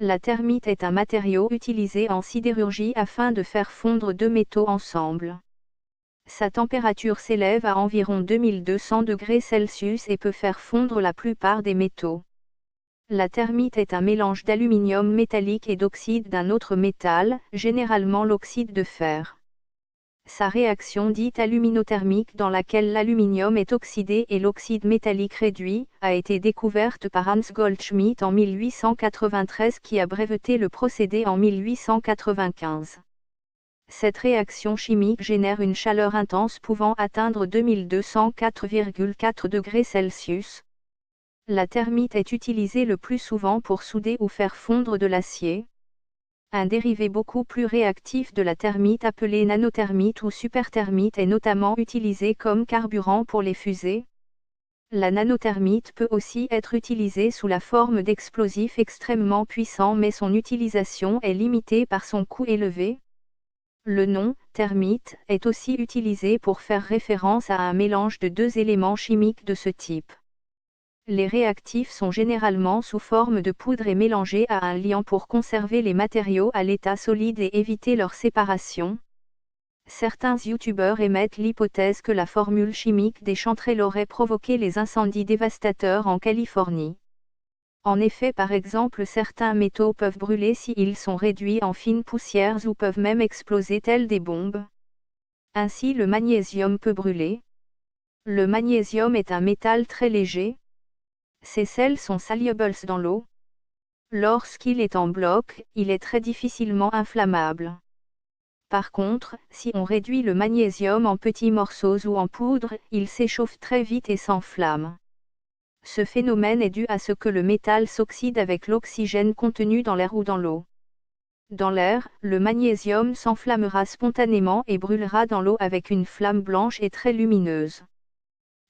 La thermite est un matériau utilisé en sidérurgie afin de faire fondre deux métaux ensemble. Sa température s'élève à environ 2200 degrés Celsius et peut faire fondre la plupart des métaux. La thermite est un mélange d'aluminium métallique et d'oxyde d'un autre métal, généralement l'oxyde de fer. Sa réaction dite aluminothermique dans laquelle l'aluminium est oxydé et l'oxyde métallique réduit, a été découverte par Hans Goldschmidt en 1893 qui a breveté le procédé en 1895. Cette réaction chimique génère une chaleur intense pouvant atteindre 2204,4 degrés Celsius. La thermite est utilisée le plus souvent pour souder ou faire fondre de l'acier. Un dérivé beaucoup plus réactif de la thermite appelé nanothermite ou superthermite est notamment utilisé comme carburant pour les fusées. La nanothermite peut aussi être utilisée sous la forme d'explosifs extrêmement puissants mais son utilisation est limitée par son coût élevé. Le nom « thermite » est aussi utilisé pour faire référence à un mélange de deux éléments chimiques de ce type. Les réactifs sont généralement sous forme de poudre et mélangés à un liant pour conserver les matériaux à l'état solide et éviter leur séparation. Certains youtubeurs émettent l'hypothèse que la formule chimique des chanterelles aurait provoqué les incendies dévastateurs en Californie. En effet, par exemple, certains métaux peuvent brûler s'ils sont réduits en fines poussières ou peuvent même exploser tels des bombes. Ainsi, le magnésium peut brûler. Le magnésium est un métal très léger. Ses sels sont solubles dans l'eau. Lorsqu'il est en bloc, il est très difficilement inflammable. Par contre, si on réduit le magnésium en petits morceaux ou en poudre, il s'échauffe très vite et s'enflamme. Ce phénomène est dû à ce que le métal s'oxyde avec l'oxygène contenu dans l'air ou dans l'eau. Dans l'air, le magnésium s'enflammera spontanément et brûlera dans l'eau avec une flamme blanche et très lumineuse.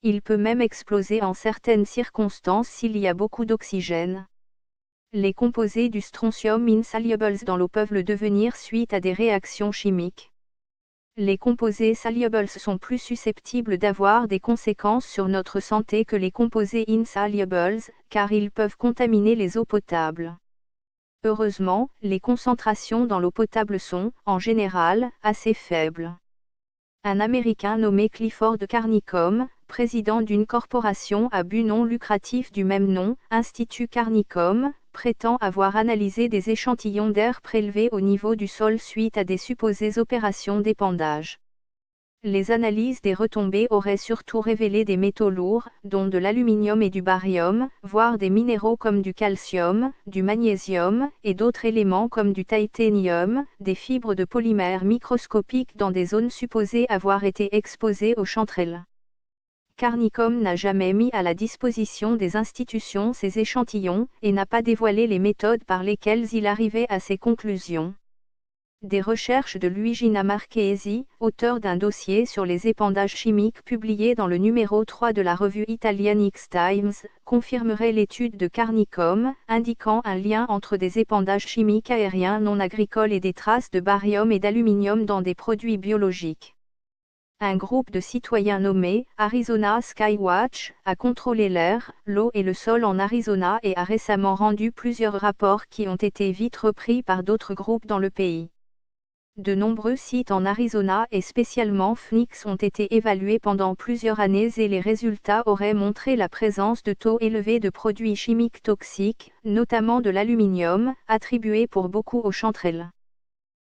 Il peut même exploser en certaines circonstances s'il y a beaucoup d'oxygène. Les composés du strontium insolubles dans l'eau peuvent le devenir suite à des réactions chimiques. Les composés solubles sont plus susceptibles d'avoir des conséquences sur notre santé que les composés insolubles, car ils peuvent contaminer les eaux potables. Heureusement, les concentrations dans l'eau potable sont, en général, assez faibles. Un Américain nommé Clifford Carnicom, président d'une corporation à but non lucratif du même nom, Institut Carnicom, prétend avoir analysé des échantillons d'air prélevés au niveau du sol suite à des supposées opérations d'épandage. Les analyses des retombées auraient surtout révélé des métaux lourds, dont de l'aluminium et du barium, voire des minéraux comme du calcium, du magnésium, et d'autres éléments comme du titanium, des fibres de polymères microscopiques dans des zones supposées avoir été exposées aux chanterelles. Carnicom n'a jamais mis à la disposition des institutions ces échantillons, et n'a pas dévoilé les méthodes par lesquelles il arrivait à ces conclusions. Des recherches de Luigina Marchesi, auteur d'un dossier sur les épandages chimiques publié dans le numéro 3 de la revue italienne X-Times, confirmeraient l'étude de Carnicom, indiquant un lien entre des épandages chimiques aériens non agricoles et des traces de barium et d'aluminium dans des produits biologiques. Un groupe de citoyens nommé Arizona Skywatch a contrôlé l'air, l'eau et le sol en Arizona et a récemment rendu plusieurs rapports qui ont été vite repris par d'autres groupes dans le pays. De nombreux sites en Arizona et spécialement Phoenix ont été évalués pendant plusieurs années et les résultats auraient montré la présence de taux élevés de produits chimiques toxiques, notamment de l'aluminium, attribués pour beaucoup aux chanterelles.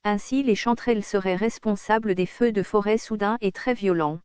Ainsi les chanterelles seraient responsables des feux de forêt soudains et très violents.